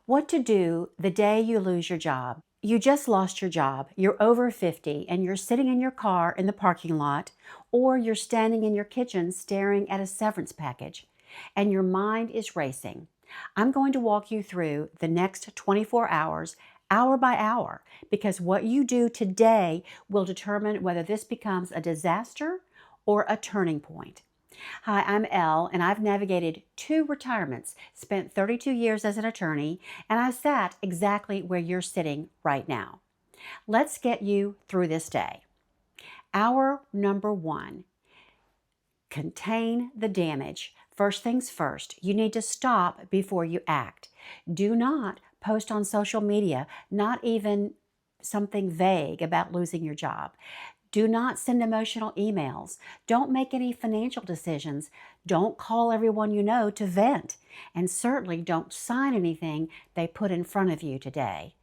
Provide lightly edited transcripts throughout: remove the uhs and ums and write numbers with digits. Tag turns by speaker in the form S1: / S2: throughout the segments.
S1: What to do the day you lose your job. You just lost your job, you're over 50, and you're sitting in your car in the parking lot, or you're standing in your kitchen staring at a severance package, and your mind is racing. I'm going to walk you through the next 24 hours, hour by hour, because what you do today will determine whether this becomes a disaster or a turning point. Hi, I'm Elle, and I've navigated 2 retirements, spent 32 years as an attorney, and I sat exactly where you're sitting right now. Let's get you through this day. Hour number 1, contain the damage. First things first, you need to stop before you act. Do not post on social media, not even something vague about losing your job. Do not send emotional emails. Don't make any financial decisions. Don't call everyone you know to vent. And certainly don't sign anything they put in front of you today.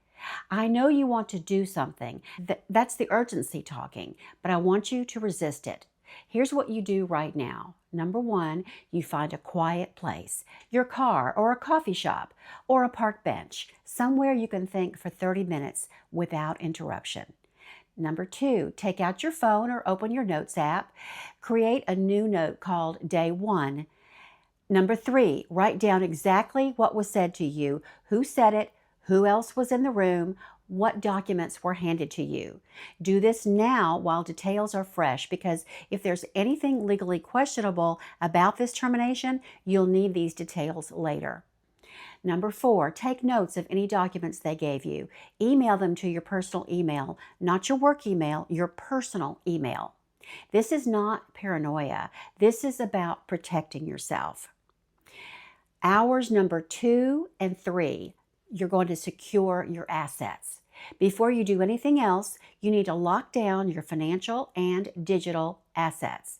S1: I know you want to do something. That's the urgency talking, but I want you to resist it. Here's what you do right now. Number 1, you find a quiet place, your car or a coffee shop or a park bench, somewhere you can think for 30 minutes without interruption. Number 2, take out your phone or open your notes app. Create a new note called Day 1. Number 3, write down exactly what was said to you, who said it, who else was in the room, what documents were handed to you. Do this now while details are fresh, because if there's anything legally questionable about this termination, you'll need these details later. Number 4, take notes of any documents they gave you. Email them to your personal email, not your work email, your personal email. This is not paranoia. This is about protecting yourself. Hours number 2 and 3, you're going to secure your assets. Before you do anything else, you need to lock down your financial and digital assets.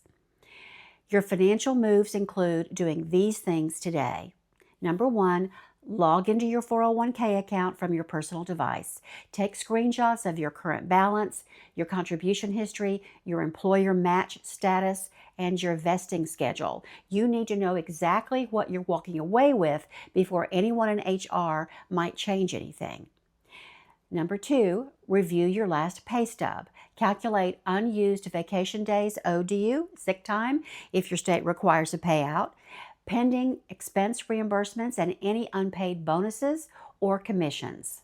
S1: Your financial moves include doing these things today. Number 1, log into your 401k account from your personal device. Take screenshots of your current balance, your contribution history, your employer match status, and your vesting schedule. You need to know exactly what you're walking away with before anyone in HR might change anything. Number 2, review your last pay stub. Calculate unused vacation days owed to you, sick time, if your state requires a payout, pending expense reimbursements, and any unpaid bonuses or commissions.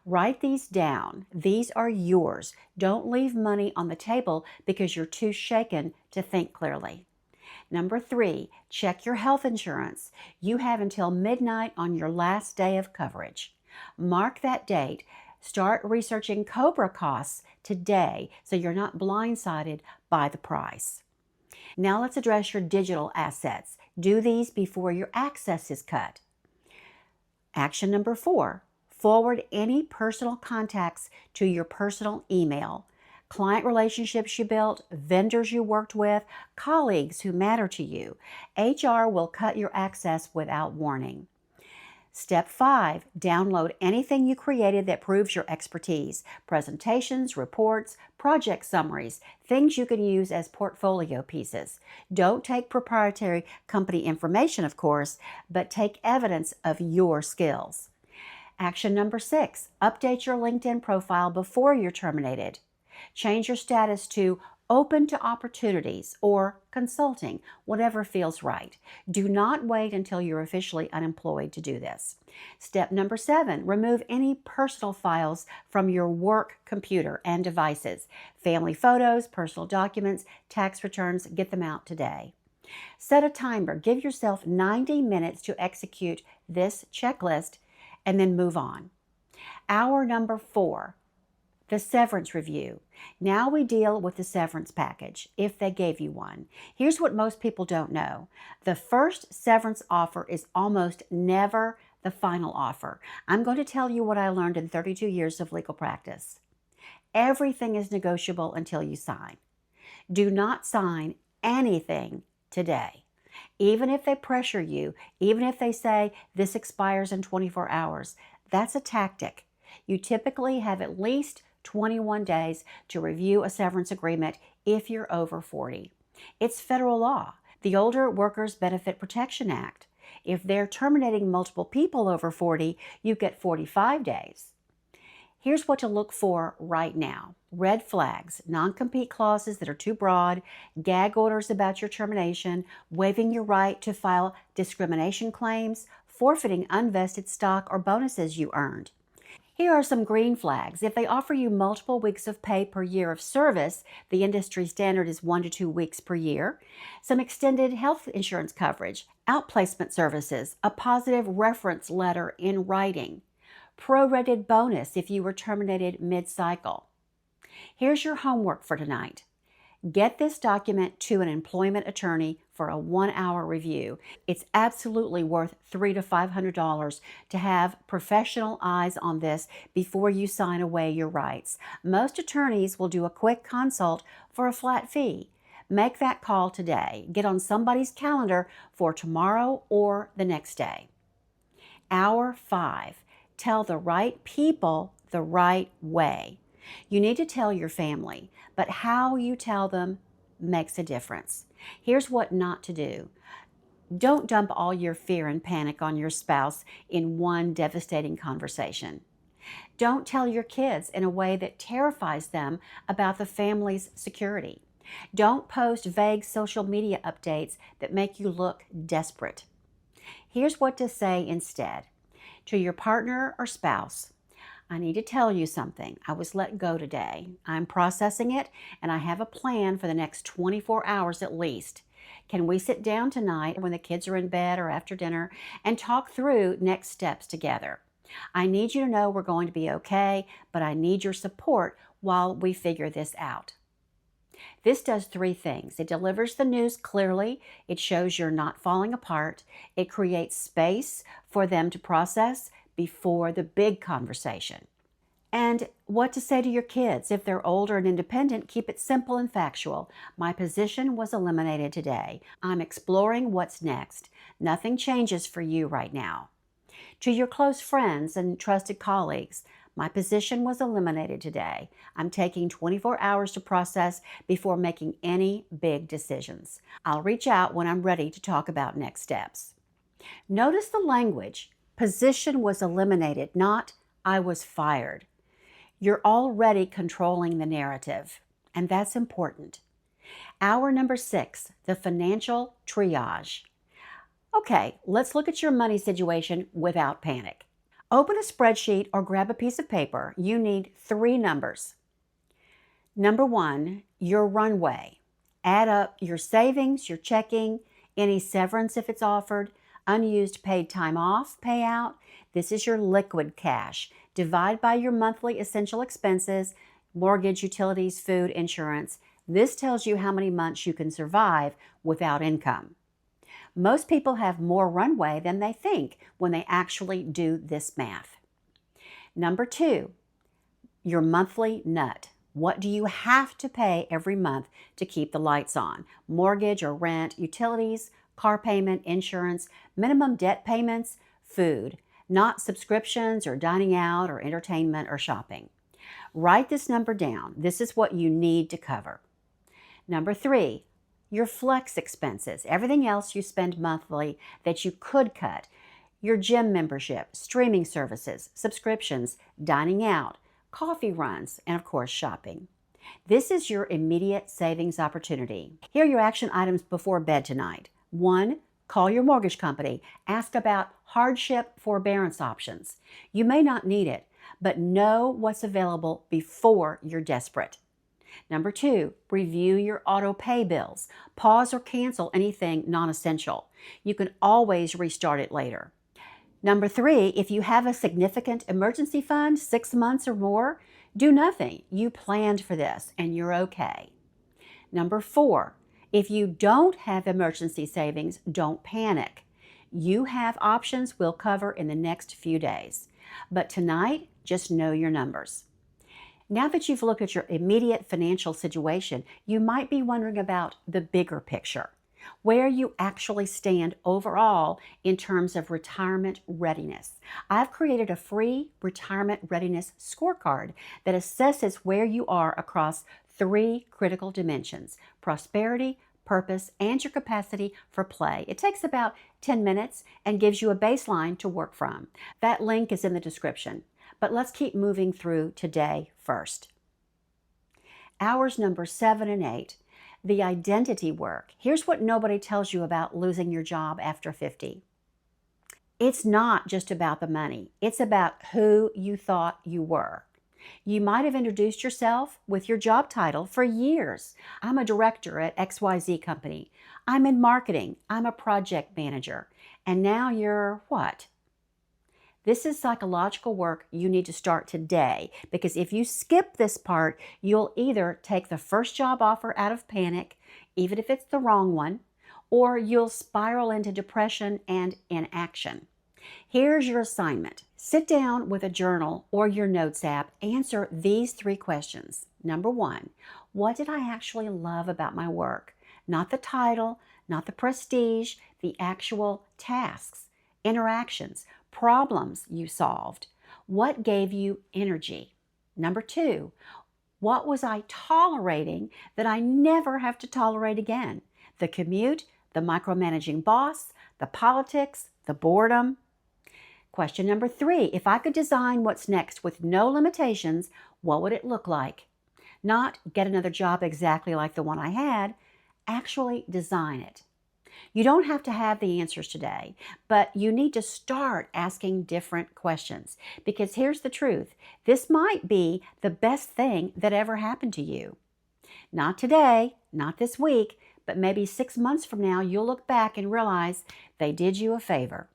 S1: Write these down. These are yours. Don't leave money on the table because you're too shaken to think clearly. Number 3, check your health insurance. You have until midnight on your last day of coverage. Mark that date. Start researching COBRA costs today so you're not blindsided by the price. Now let's address your digital assets. Do these before your access is cut. Action number 4, forward any personal contacts to your personal email. Client relationships you built, vendors you worked with, colleagues who matter to you. HR will cut your access without warning. Step 5, download anything you created that proves your expertise. Presentations, reports, project summaries, things you can use as portfolio pieces. Don't take proprietary company information, of course, but take evidence of your skills. Action number 6, update your LinkedIn profile before you're terminated. Change your status to open to opportunities or consulting, whatever feels right. Do not wait until you're officially unemployed to do this. Step number 7, remove any personal files from your work computer and devices. Family photos, personal documents, tax returns, get them out today. Set a timer. Give yourself 90 minutes to execute this checklist and then move on. Hour number 4, the severance review. Now we deal with the severance package, if they gave you one. Here's what most people don't know. The first severance offer is almost never the final offer. I'm going to tell you what I learned in 32 years of legal practice. Everything is negotiable until you sign. Do not sign anything today. Even if they pressure you, even if they say this expires in 24 hours, that's a tactic. You typically have at least 21 days to review a severance agreement if you're over 40. It's federal law, the Older Workers Benefit Protection Act. If they're terminating multiple people over 40, you get 45 days. Here's what to look for right now. Red flags, non-compete clauses that are too broad, gag orders about your termination, waiving your right to file discrimination claims, forfeiting unvested stock or bonuses you earned. Here are some green flags. If they offer you multiple weeks of pay per year of service, the industry standard is 1 to 2 weeks per year, some extended health insurance coverage, outplacement services, a positive reference letter in writing, prorated bonus if you were terminated mid-cycle. Here's your homework for tonight. Get this document to an employment attorney for a 1-hour review. It's absolutely worth $300 to $500 to have professional eyes on this before you sign away your rights. Most attorneys will do a quick consult for a flat fee. Make that call today. Get on somebody's calendar for tomorrow or the next day. Hour 5. Tell the right people the right way. You need to tell your family, but how you tell them makes a difference. Here's what not to do. Don't dump all your fear and panic on your spouse in one devastating conversation. Don't tell your kids in a way that terrifies them about the family's security. Don't post vague social media updates that make you look desperate. Here's what to say instead. To your partner or spouse, I need to tell you something. I was let go today. I'm processing it, and I have a plan for the next 24 hours at least. Can we sit down tonight when the kids are in bed or after dinner and talk through next steps together? I need you to know we're going to be okay, but I need your support while we figure this out. This does 3 things. It delivers the news clearly. It shows you're not falling apart. It creates space for them to process before the big conversation. And what to say to your kids. If they're older and independent, keep it simple and factual. My position was eliminated today. I'm exploring what's next. Nothing changes for you right now. To your close friends and trusted colleagues, my position was eliminated today. I'm taking 24 hours to process before making any big decisions. I'll reach out when I'm ready to talk about next steps. Notice the language. Position was eliminated, not I was fired. You're already controlling the narrative, and that's important. Hour number 6, the financial triage. Okay, let's look at your money situation without panic. Open a spreadsheet or grab a piece of paper. You need 3 numbers. Number 1, your runway. Add up your savings, your checking, any severance if it's offered, unused paid time off payout. This is your liquid cash. Divide by your monthly essential expenses, mortgage, utilities, food, insurance. This tells you how many months you can survive without income. Most people have more runway than they think when they actually do this math. Number 2, your monthly nut. What do you have to pay every month to keep the lights on? Mortgage or rent, utilities, car payment, insurance, minimum debt payments, food, not subscriptions or dining out or entertainment or shopping. Write this number down. This is what you need to cover. Number 3, your flex expenses, everything else you spend monthly that you could cut. Your gym membership, streaming services, subscriptions, dining out, coffee runs, and of course shopping. This is your immediate savings opportunity. Here are your action items before bed tonight. 1, call your mortgage company. Ask about hardship forbearance options. You may not need it, but know what's available before you're desperate. Number 2, review your auto pay bills. Pause or cancel anything non-essential. You can always restart it later. Number 3, if you have a significant emergency fund, 6 months or more, do nothing. You planned for this and you're okay. Number 4, if you don't have emergency savings, don't panic. You have options we'll cover in the next few days. But tonight, just know your numbers. Now that you've looked at your immediate financial situation, you might be wondering about the bigger picture, where you actually stand overall in terms of retirement readiness. I've created a free retirement readiness scorecard that assesses where you are across 3 critical dimensions: prosperity, purpose, and your capacity for play. It takes about 10 minutes and gives you a baseline to work from. That link is in the description. But let's keep moving through today first. Hours number 7 and 8, the identity work. Here's what nobody tells you about losing your job after 50. It's not just about the money. It's about who you thought you were. You might have introduced yourself with your job title for years. I'm a director at XYZ company. I'm in marketing. I'm a project manager. And now you're what? This is psychological work you need to start today, because if you skip this part, you'll either take the first job offer out of panic, even if it's the wrong one, or you'll spiral into depression and inaction. Here's your assignment. Sit down with a journal or your notes app. Answer these 3 questions. Number 1, what did I actually love about my work? Not the title, not the prestige, the actual tasks, interactions, problems you solved. What gave you energy? Number 2, what was I tolerating that I never have to tolerate again? The commute, the micromanaging boss, the politics, the boredom. Question number 3, if I could design what's next with no limitations, what would it look like? Not get another job exactly like the one I had, actually design it. You don't have to have the answers today, but you need to start asking different questions, because here's the truth. This might be the best thing that ever happened to you. Not today, not this week, but maybe 6 months from now, you'll look back and realize they did you a favor.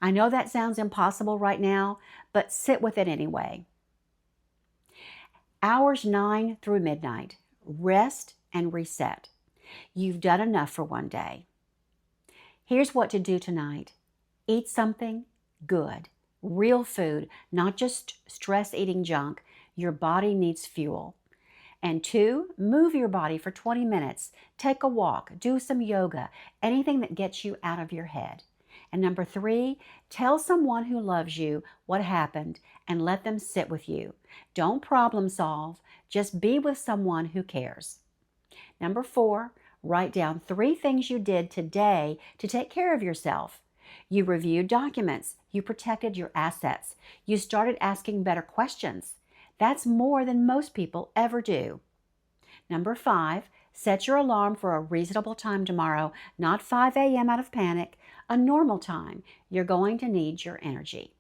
S1: I know that sounds impossible right now, but sit with it anyway. Hours 9 through midnight. Rest and reset. You've done enough for one day. Here's what to do tonight. Eat something good. Real food, not just stress-eating junk. Your body needs fuel. And 2, move your body for 20 minutes. Take a walk. Do some yoga. Anything that gets you out of your head. And number 3, tell someone who loves you what happened and let them sit with you. Don't problem solve. Just be with someone who cares. Number 4, write down 3 things you did today to take care of yourself. You reviewed documents. You protected your assets. You started asking better questions. That's more than most people ever do. Number 5, set your alarm for a reasonable time tomorrow, not 5 a.m. out of panic, a normal time. You're going to need your energy.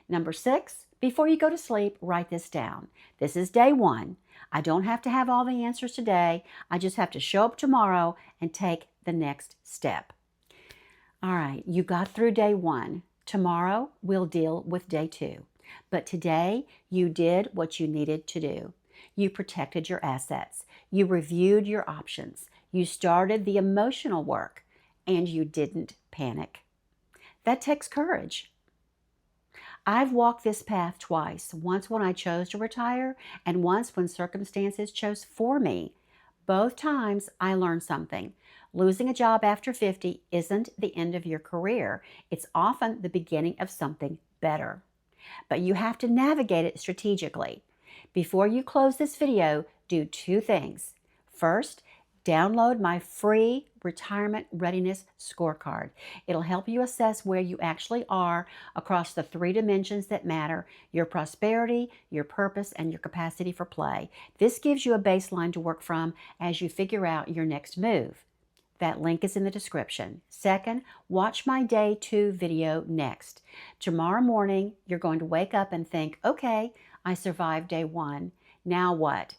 S1: Number 6, before you go to sleep, write this down. This is day 1. I don't have to have all the answers today. I just have to show up tomorrow and take the next step. All right, you got through day 1. Tomorrow, we'll deal with day 2. But today, you did what you needed to do. You protected your assets. You reviewed your options. You started the emotional work, and you didn't panic. That takes courage. I've walked this path twice, once when I chose to retire and once when circumstances chose for me. Both times I learned something. Losing a job after 50 isn't the end of your career. It's often the beginning of something better. But you have to navigate it strategically. Before you close this video, do 2 things. First, download my free retirement readiness scorecard. It'll help you assess where you actually are across the 3 dimensions that matter: your prosperity, your purpose, and your capacity for play. This gives you a baseline to work from as you figure out your next move. That link is in the description. Second, watch my day 2 video next. Tomorrow morning, you're going to wake up and think, okay, I survived day 1. Now what?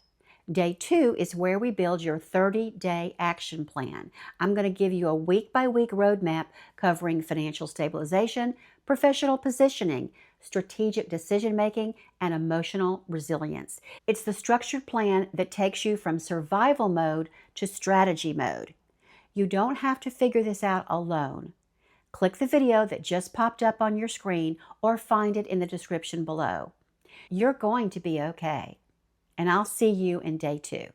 S1: Day 2 is where we build your 30-day action plan. I'm going to give you a week-by-week roadmap covering financial stabilization, professional positioning, strategic decision-making, and emotional resilience. It's the structured plan that takes you from survival mode to strategy mode. You don't have to figure this out alone. Click the video that just popped up on your screen or find it in the description below. You're going to be okay. And I'll see you in day 2.